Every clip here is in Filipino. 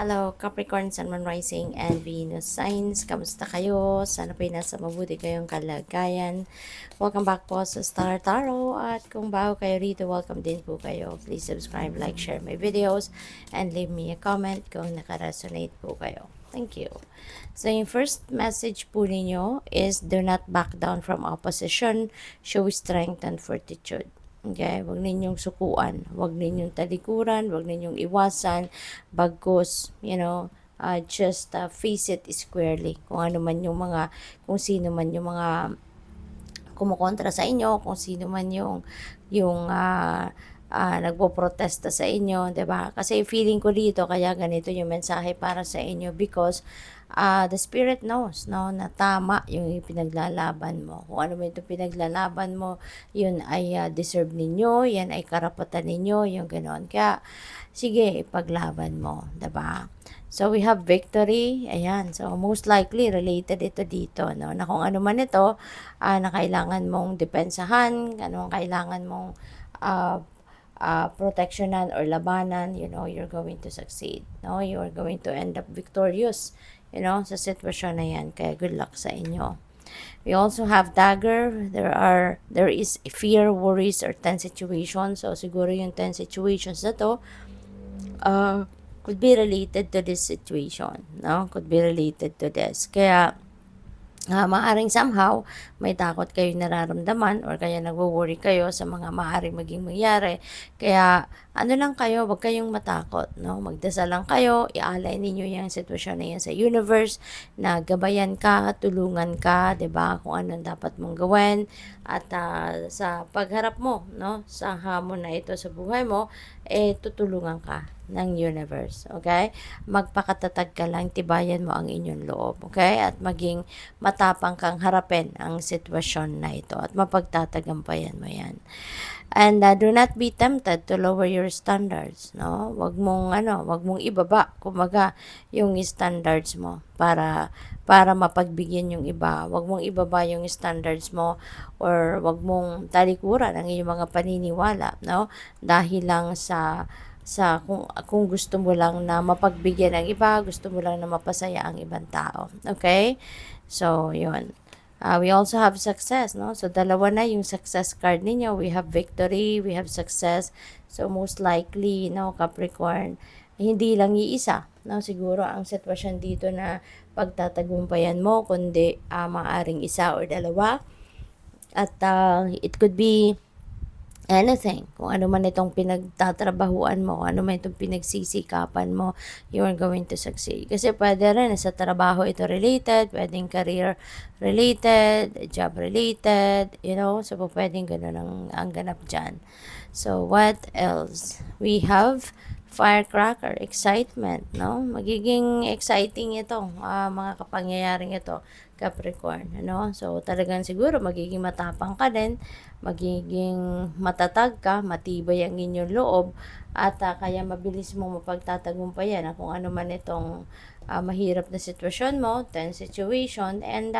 Hello, Capricorn, Sun, Moon, Rising, and Venus signs. Kamusta kayo? Sana po'y nasa mabuti kayong kalagayan. Welcome back po sa Star Tarot. At kung bago kayo rito, welcome din po kayo. Please subscribe, like, share my videos, and leave me a comment kung nakaresonate po kayo. Thank you. So, yung first message po ninyo is, do not back down from opposition. Show strength and fortitude. Okay, wag ninyong sukuan, wag ninyong talikuran, wag ninyong iwasan, bagkus, just face it squarely. Kung ano man yung mga, kung sino man yung mga kumukontra sa inyo, kung sino man yung nagpo-protesta sa inyo, 'di ba? Kasi feeling ko dito kaya ganito yung mensahe para sa inyo because the spirit knows, no, na tama yung pinaglalaban mo. Kung ano man itong pinaglalaban mo, yun ay deserve ninyo, yan ay karapatan ninyo, yung ganoon. Kaya sige, ipaglaban mo, 'di ba? So we have victory. Ayan. So most likely related ito dito, no? Na kung ano man ito na kailangan mong depensahan, anong kailangan mong uh, protectionan or labanan, you're going to succeed. No, you are going to end up victorious, sa sitwasyon na yan. Kaya good luck sa inyo. We also have dagger. There is fear, worries, or tense situations. So siguro yung tense situations na to, could be related to this situation, no? Could be related to this. Kaya maaring somehow may takot kayo nararamdaman or kaya nagwo-worry kayo sa mga maaring maging mangyari. Kaya ano lang kayo, wag kayong matakot, no? Magdasal lang kayo, ialay ninyo yung sitwasyon na yan sa universe, na gabayan ka, tulungan ka, 'di ba? Kung anong dapat mong gawin at sa pagharap mo, no, sa hamon na ito sa buhay mo, tutulungan ka ng universe, okay? Magpakatatag ka lang, tibayan mo ang inyong loob, okay? At maging matapang kang harapin ang sitwasyon na ito at mapagtatagampayan mo yan. And do not be tempted to lower your standards, no? Wag mong ibaba kumaga yung standards mo para mapagbigyan yung iba. Wag mong ibaba yung standards mo or wag mong talikuran ang iyong mga paniniwala, no? Dahil lang kung gusto mo lang na mapagbigyan ng iba, gusto mo lang na mapasaya ang ibang tao. Okay? So, yun. We also have success, no? So, dalawa na yung success card ninyo. We have victory, we have success. So, most likely, no, Capricorn, hindi lang iisa, no? Siguro ang sitwasyon dito na pagtatagumpayan mo, kundi maaring isa or dalawa. At it could be anything, kung ano man itong pinagtatrabahuan mo, kung ano man itong pinagsisikapan mo, you are going to succeed. Kasi pwede rin sa trabaho ito related, pwedeng career related, job related, so pwedeng ganun ang ganap dyan. So, what else? We have firecracker, excitement, no? Magiging exciting ito, mga kapangyayaring ito, Capricorn, ano? So, talagang siguro magiging matapang ka din, magiging matatag ka, matibay ang inyong loob, at kaya mabilis mo mapagtatagumpayan kung ano man itong mahirap na sitwasyon mo, tense situation, and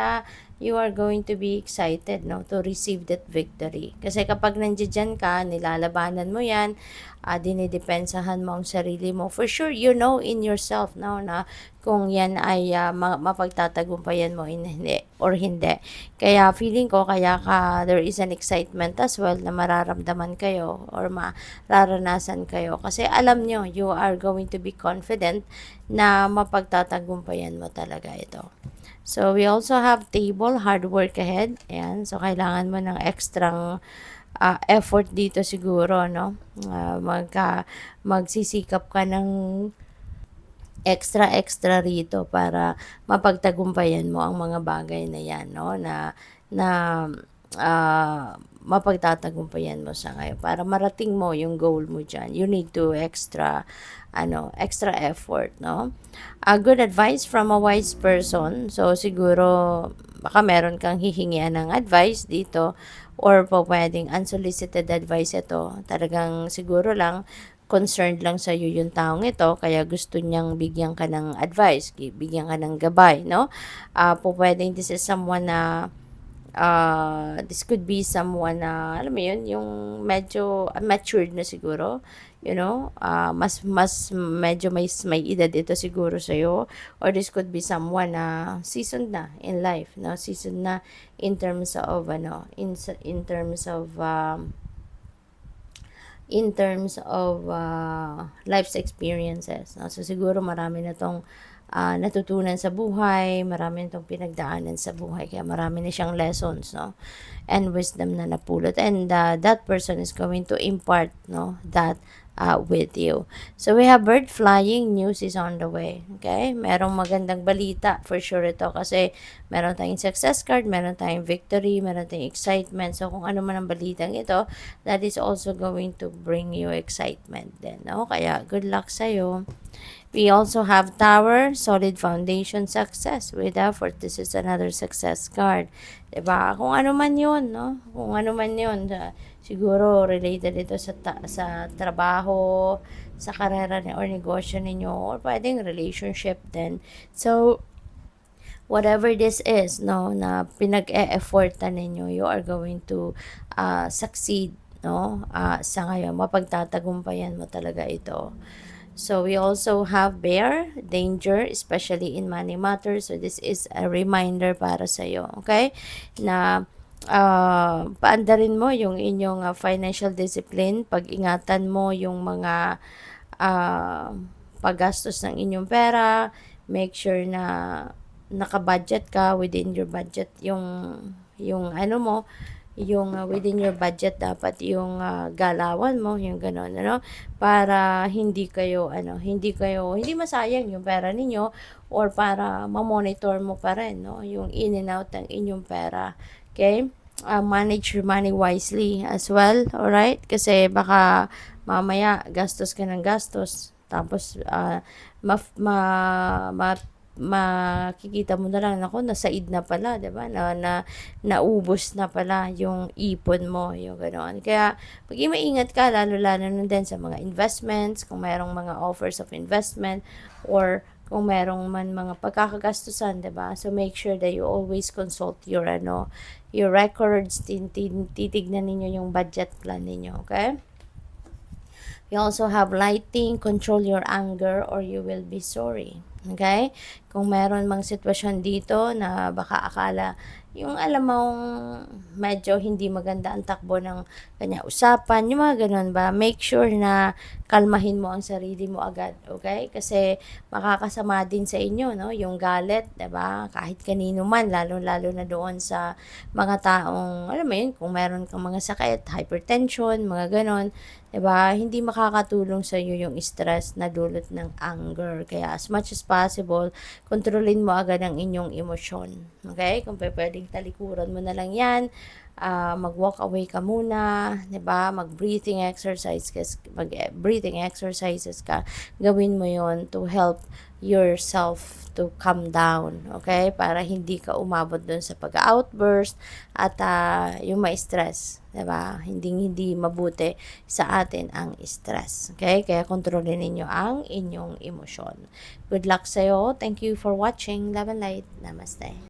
you are going to be excited, no, to receive that victory. Kasi kapag nandiyan ka, nilalabanan mo yan, dinidepensahan mo ang sarili mo, for sure, in yourself, no, na kung yan ay mapagtatagumpayan mo or hindi. Kaya feeling ko, there is an excitement as well na mararamdaman kayo or mararanasan kayo. Kasi alam nyo, you are going to be confident na mapagtatagumpayan mo talaga ito. So, we also have table, hard work ahead. Ayan, so kailangan mo ng extrang effort dito siguro, no? Magsisikap ka ng extra rito para mapagtagumpayan mo ang mga bagay na yan, no? Na mapagtatagumpayan mo sa ngayon. Para marating mo yung goal mo dyan, you need to extra effort, no? A good advice from a wise person. So, siguro, baka meron kang hihingian ng advice dito or po pwedeng unsolicited advice ito. Talagang siguro lang, concerned lang sa iyo yung taong ito, kaya gusto niyang bigyan ka ng advice, bigyan ka ng gabay, no? Po pwedeng this is someone na this could be someone na, alam mo yun, yung medyo matured na siguro, mas medyo may edad ito siguro sa'yo, or this could be someone na seasoned na in life, no? Seasoned na in terms of, life's experiences, no? So, siguro marami na tong natutunan sa buhay, marami na tong pinagdaanan sa buhay, kaya marami na siyang lessons, no? And wisdom na napulot. And that person is going to impart, no, that with you. So, we have bird flying, news is on the way. Okay? Merong magandang balita for sure ito kasi meron tayong success card, meron tayong victory, meron tayong excitement. So, kung ano man ang balitang ito, that is also going to bring you excitement din. No? Kaya, good luck sa'yo. We also have Tower, solid foundation, success. With effort, this is another success card. Diba? Kung ano man yun, no? Kung ano man yun, siguro related ito sa trabaho, sa karera or negosyo ninyo, or pwedeng relationship din. So, whatever this is, no, na pinag-e-effortan ninyo, you are going to succeed, no? Sa ngayon, mapagtatagumpayan mo talaga ito. So, we also have bear, danger, especially in money matters. So, this is a reminder para sa iyo, okay? Na paandarin mo yung inyong financial discipline, pag-ingatan mo yung mga paggastos ng inyong pera, make sure na naka-budget ka, within your budget yung ano mo, yung within your budget dapat yung galawan mo, yung gano'n, para hindi masayang yung pera ninyo, or para ma-monitor mo pa rin, no, yung in and out ng inyong pera. Okay? Manage your money wisely as well, alright? Kasi baka mamaya gastos ka ng gastos, tapos makikita mo na lang, nako, nasaid na pala, 'di ba? Naubos na pala yung ipon mo, yung ganoon. Kaya maging maingat ka, lalo-lalo na din sa mga investments, kung mayroong mga offers of investment, or kung merong man mga pagkakagastusan, 'di ba? So make sure that you always consult your records, titignan ninyo yung budget plan ninyo, okay? You also have lighting, control your anger or you will be sorry. Okay? Kung meron mang sitwasyon dito na baka akala, yung alam mong medyo hindi maganda ang takbo ng kanya usapan, yung mga ganun ba, make sure na kalmahin mo ang sarili mo agad, okay? Kasi makakasama din sa inyo, no? Yung galit, 'di ba? Kahit kanino man, lalo-lalo na doon sa mga taong, alam mo yun, kung meron kang mga sakit, hypertension, mga ganon, 'di ba? Hindi makakatulong sa iyo yung stress na dulot ng anger. Kaya as much as possible, kontrolin mo agad ang inyong emosyon. Okay? Kung pwedeng talikuran mo na lang 'yan, mag-walk away ka muna, 'di ba? Mag-breathing exercises ka. Gawin mo 'yon to help yourself to calm down, okay? Para hindi ka umabot doon sa pag-outburst at yung ma-stress, 'di ba? Hindi mabuti sa atin ang stress, okay? Kaya kontrolin ninyo ang inyong emosyon. Good luck sa iyo. Thank you for watching. Love and light. Namaste.